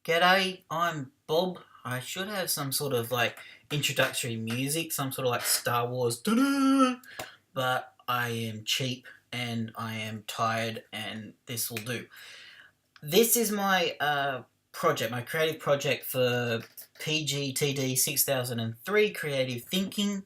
G'day, I'm Bob. I should have some sort of introductory music, some sort of Star Wars, da-da! But I am cheap and I am tired, and this will do. This is my project, my creative project for PGTD6003 Creative Thinking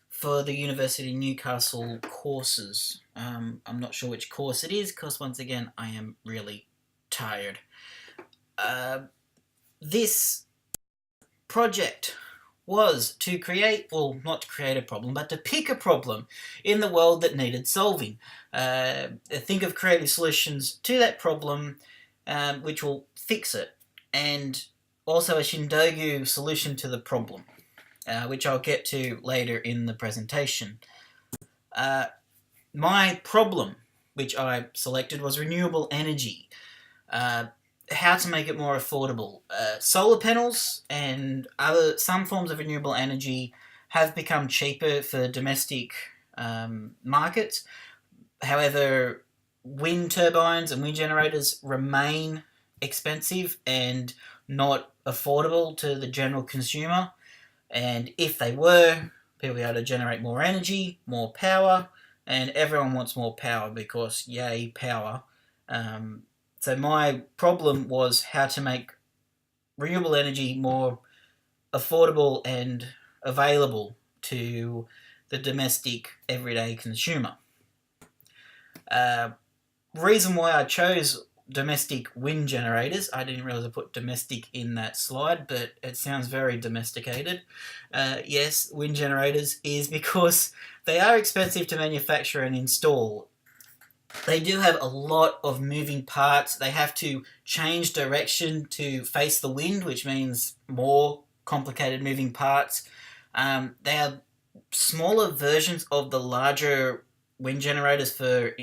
for the University of Newcastle courses. I'm not sure which course it is because, once again, I am really tired. This project was to create, well, not to create a problem, but to pick a problem in the world that needed solving. Think of creative solutions to that problem, which will fix it, and also a Shindogu solution to the problem, which I'll get to later in the presentation. My problem, which I selected, was renewable energy. How to make it more affordable. Solar panels and some forms of renewable energy have become cheaper for domestic markets. However, wind turbines and wind generators remain expensive and not affordable to the general consumer. And if they were, people would be able to generate more energy, more power, and everyone wants more power because, yay, power. So my problem was how to make renewable energy more affordable and available to the domestic, everyday consumer. Reason why I chose domestic wind generators, I didn't realise I put domestic in that slide, but it sounds very domesticated. Yes, wind generators is because they are expensive to manufacture and install. They do have a lot of moving parts. They have to change direction to face the wind, which means more complicated moving parts. They are smaller versions of the larger wind generators for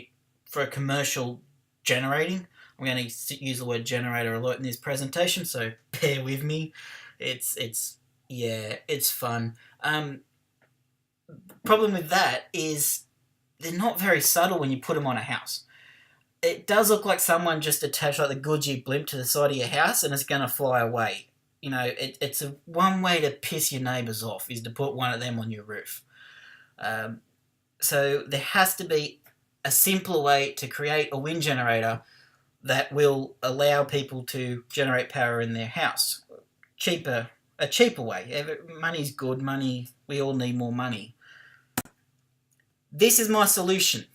commercial generating. I'm going to use the word generator a lot in this presentation, so bear with me. It's fun. Problem with that is they're not very subtle when you put them on a house. It does look like someone just attached the Goodyear blimp to the side of your house and it's going to fly away. You know, it's one way to piss your neighbours off is to put one of them on your roof. So there has to be a simpler way to create a wind generator that will allow people to generate power in their house. A cheaper way. Money's good. We all need more money. This is my solution,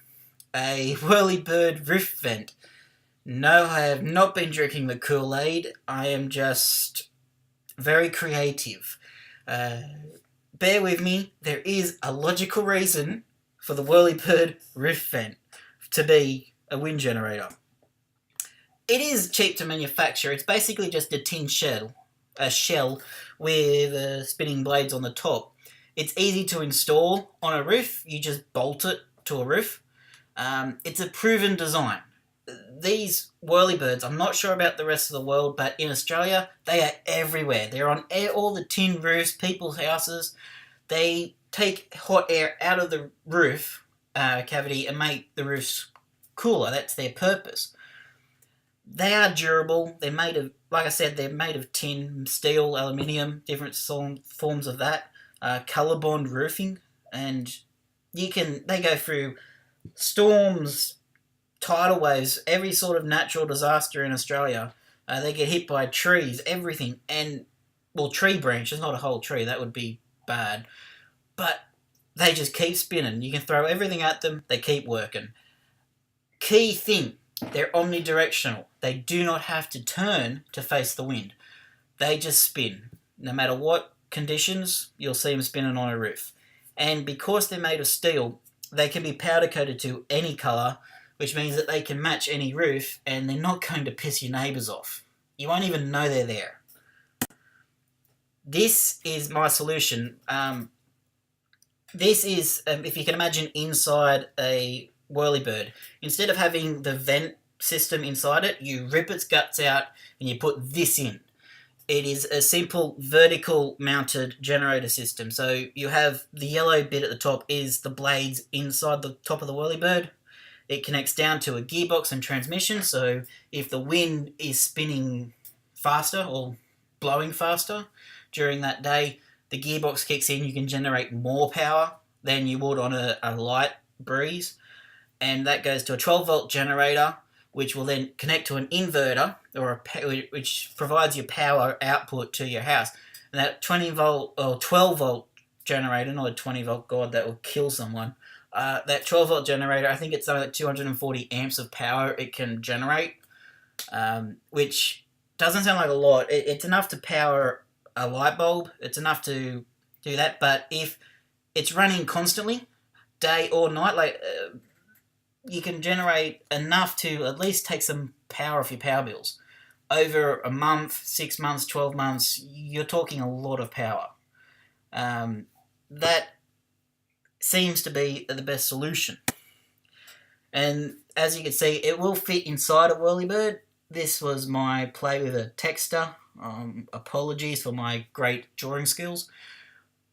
a whirlybird roof vent. No, I have not been drinking the Kool-Aid. I am just very creative. Bear with me, there is a logical reason for the whirlybird roof vent to be a wind generator. It is cheap to manufacture. It's basically just a tin shell with spinning blades on the top. It's easy to install on a roof. You just bolt it to a roof. It's a proven design. These whirlybirds, I'm not sure about the rest of the world, but in Australia, they are everywhere. They're on all the tin roofs, people's houses. They take hot air out of the roof cavity and make the roofs cooler. That's their purpose. They are durable. They're made of, like I said, they're made of tin, steel, aluminium, different forms of that. Colorbond roofing, and they go through storms, tidal waves, every sort of natural disaster in Australia. They get hit by trees, everything, and tree branches, not a whole tree, that would be bad, but they just keep spinning. You can throw everything at them, they keep working. Key thing, they're omnidirectional. They do not have to turn to face the wind. They just spin. No matter what conditions, you'll see them spinning on a roof. And because they're made of steel, they can be powder coated to any colour, which means that they can match any roof and they're not going to piss your neighbours off. You won't even know they're there. This is my solution. This is, if you can imagine, inside a whirlybird. Instead of having the vent system inside it, you rip its guts out and you put this in. It is a simple vertical mounted generator system. So you have the yellow bit at the top is the blades inside the top of the whirlybird, It connects down to a gearbox and transmission, so if the wind is spinning faster or blowing faster during that day, the gearbox kicks in, you can generate more power than you would on a light breeze, and that goes to a 12-volt generator, which will then connect to an inverter, which provides your power output to your house. And that 20-volt or 12-volt generator, not a 20-volt, God, that will kill someone. That 12-volt generator, I think it's something like 240 amps of power it can generate, which doesn't sound like a lot. It's enough to power a light bulb. It's enough to do that. But if it's running constantly, day or night, you can generate enough to at least take some power off your power bills. Over a month, 6 months, 12 months, you're talking a lot of power. That seems to be the best solution. And as you can see, it will fit inside a whirlybird. This was my play with a texter. Apologies for my great drawing skills.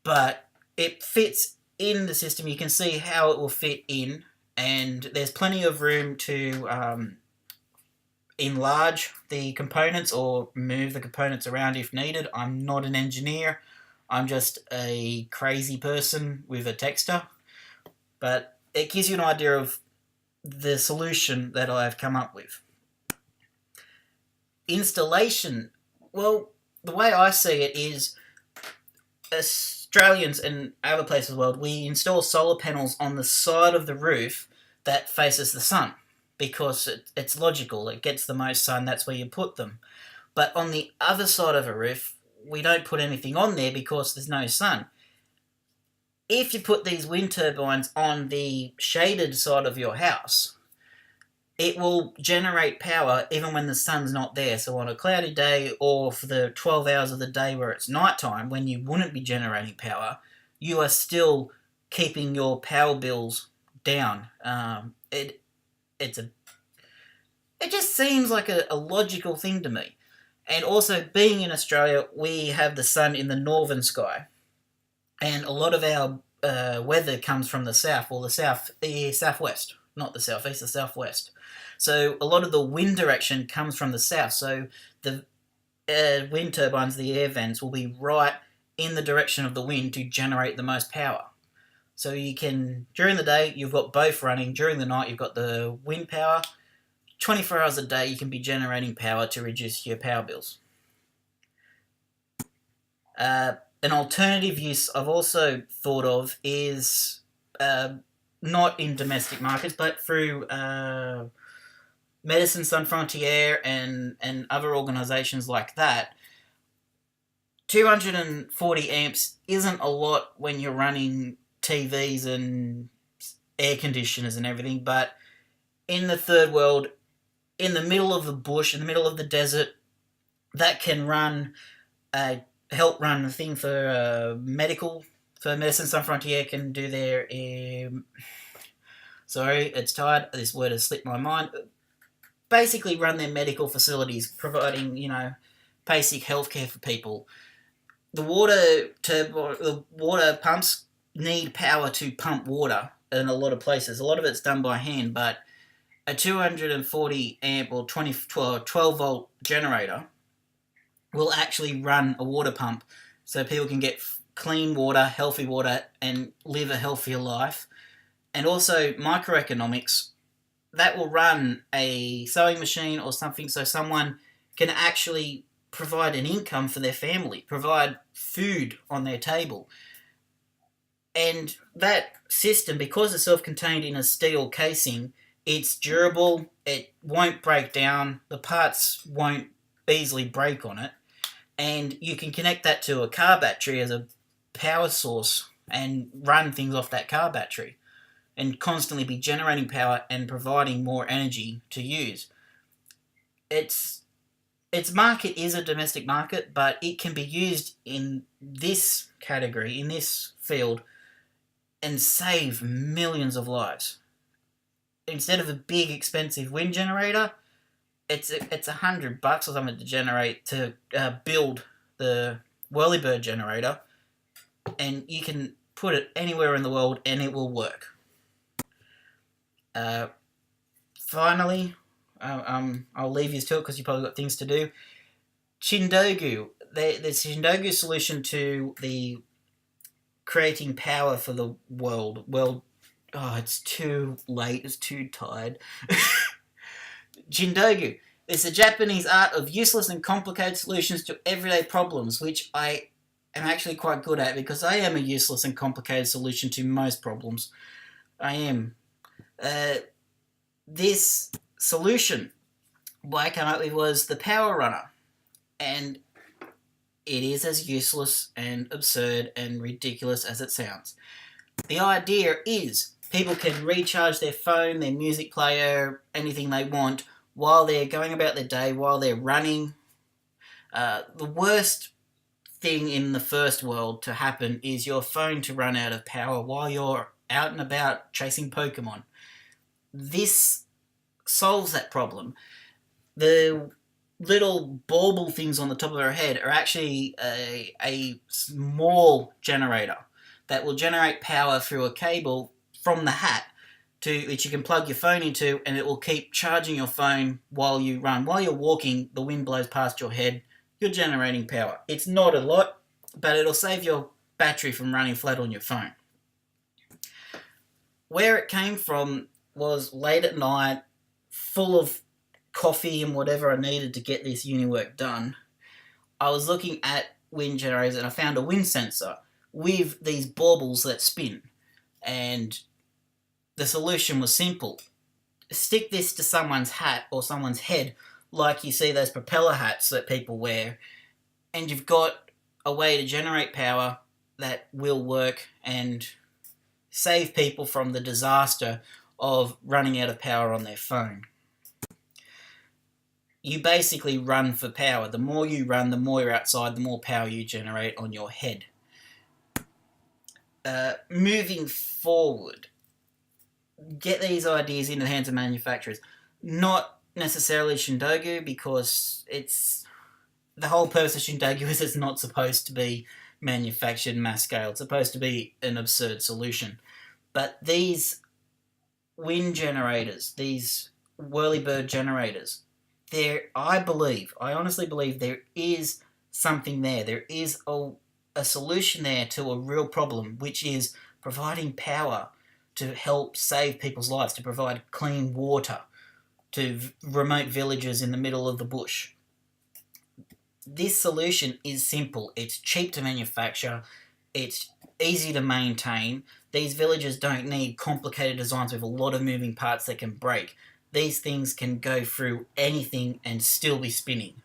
But it fits in the system. You can see how it will fit in. And there's plenty of room to enlarge the components or move the components around if needed. I'm not an engineer. I'm just a crazy person with a texter. But it gives you an idea of the solution that I've come up with. Installation. Well, the way I see it is Australians and other places in the world, we install solar panels on the side of the roof that faces the sun because it's logical. It gets the most sun, that's where you put them. But on the other side of a roof, we don't put anything on there because there's no sun. If you put these wind turbines on the shaded side of your house, it will generate power even when the sun's not there. So on a cloudy day or for the 12 hours of the day where it's nighttime, when you wouldn't be generating power, you are still keeping your power bills down. It just seems like a logical thing to me. And also, being in Australia, we have the sun in the northern sky. And a lot of our weather comes from the south, or the southwest, not the southeast, the southwest. So a lot of the wind direction comes from the south. So the wind turbines, the air vents, will be right in the direction of the wind to generate the most power. So you can, during the day, you've got both running. During the night, you've got the wind power. 24 hours a day, you can be generating power to reduce your power bills. An alternative use I've also thought of is not in domestic markets, but through Medicine Sans Frontières and other organisations like that. 240 amps isn't a lot when you're running TVs and air conditioners and everything, but in the third world, in the middle of the bush, in the middle of the desert, that can help run the thing for medical. So Medicine Sans Frontières can do their... sorry, it's tired. This word has slipped my mind. Basically run their medical facilities, providing, basic healthcare for people. The water pumps need power to pump water in a lot of places. A lot of it's done by hand, but a 240 amp or 12 volt generator will actually run a water pump so people can get clean water, healthy water, and live a healthier life. And also microeconomics, that will run a sewing machine or something so someone can actually provide an income for their family, provide food on their table. And that system, because it's self-contained in a steel casing, it's durable, it won't break down, the parts won't easily break on it, and you can connect that to a car battery as a power source and run things off that car battery and constantly be generating power and providing more energy to use. Its market is a domestic market, but it can be used in this category, in this field, and save millions of lives. Instead of a big expensive wind generator, it's $100 or something to build the whirlybird generator, and you can put it anywhere in the world and it will work. finally, I'll leave you to it because you probably got things to do. Shindogu. The Shindogu solution to the creating power for the world. Well, oh, it's too late. It's too tired. Shindogu. It's the Japanese art of useless and complicated solutions to everyday problems, which I am actually quite good at because I am a useless and complicated solution to most problems. I am. This solution, what I came up with was the Power Runner. And it is as useless and absurd and ridiculous as it sounds. The idea is people can recharge their phone, their music player, anything they want while they're going about their day, while they're running. The worst thing in the first world to happen is your phone to run out of power while you're out and about chasing Pokemon. This solves that problem. The little bauble things on the top of her head are actually a small generator that will generate power through a cable from the hat which you can plug your phone into, and it will keep charging your phone while you run. While you're walking, the wind blows past your head, you're generating power. It's not a lot, but it'll save your battery from running flat on your phone. Where it came from was late at night, full of coffee and whatever I needed to get this uni work done. I was looking at wind generators and I found a wind sensor with these baubles that spin. And the solution was simple. Stick this to someone's hat or someone's head, like you see those propeller hats that people wear, and you've got a way to generate power that will work and save people from the disaster of running out of power on their phone. You basically run for power. The more you run, the more you're outside, the more power you generate on your head. Moving forward, get these ideas into the hands of manufacturers. Not necessarily Shindogu, because the whole purpose of Shindogu is it's not supposed to be manufactured mass scale. It's supposed to be an absurd solution. But these wind generators, these whirlybird generators, I honestly believe there is something there. There is a solution there to a real problem, which is providing power to help save people's lives, to provide clean water to remote villages in the middle of the bush. This solution is simple. It's cheap to manufacture. It's easy to maintain. These villages don't need complicated designs with a lot of moving parts that can break. These things can go through anything and still be spinning.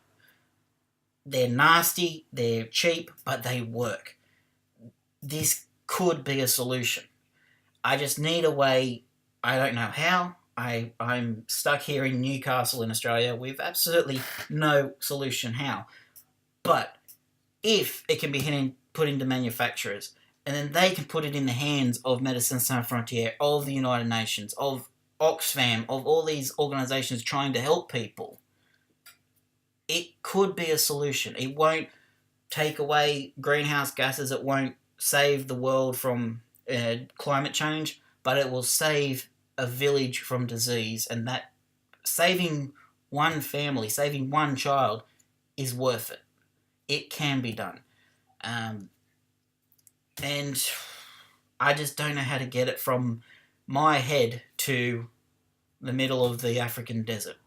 They're nasty, they're cheap, but they work. This could be a solution. I just need a way. I don't know how. I'm stuck here in Newcastle in Australia with absolutely no solution how. But if it can be put into manufacturers, and then they can put it in the hands of Médecins Sans Frontières, of the United Nations, of Oxfam, of all these organisations trying to help people, it could be a solution. It won't take away greenhouse gases. It won't save the world from climate change, but it will save a village from disease, and that saving one family, saving one child is worth it. It can be done. And I just don't know how to get it from my head to the middle of the African desert.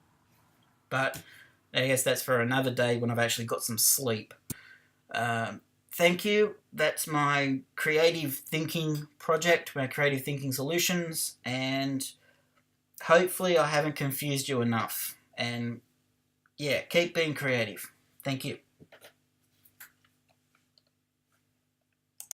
But I guess that's for another day when I've actually got some sleep. Thank you. That's my creative thinking project, my creative thinking solutions, and hopefully I haven't confused you enough. And yeah, keep being creative. Thank you.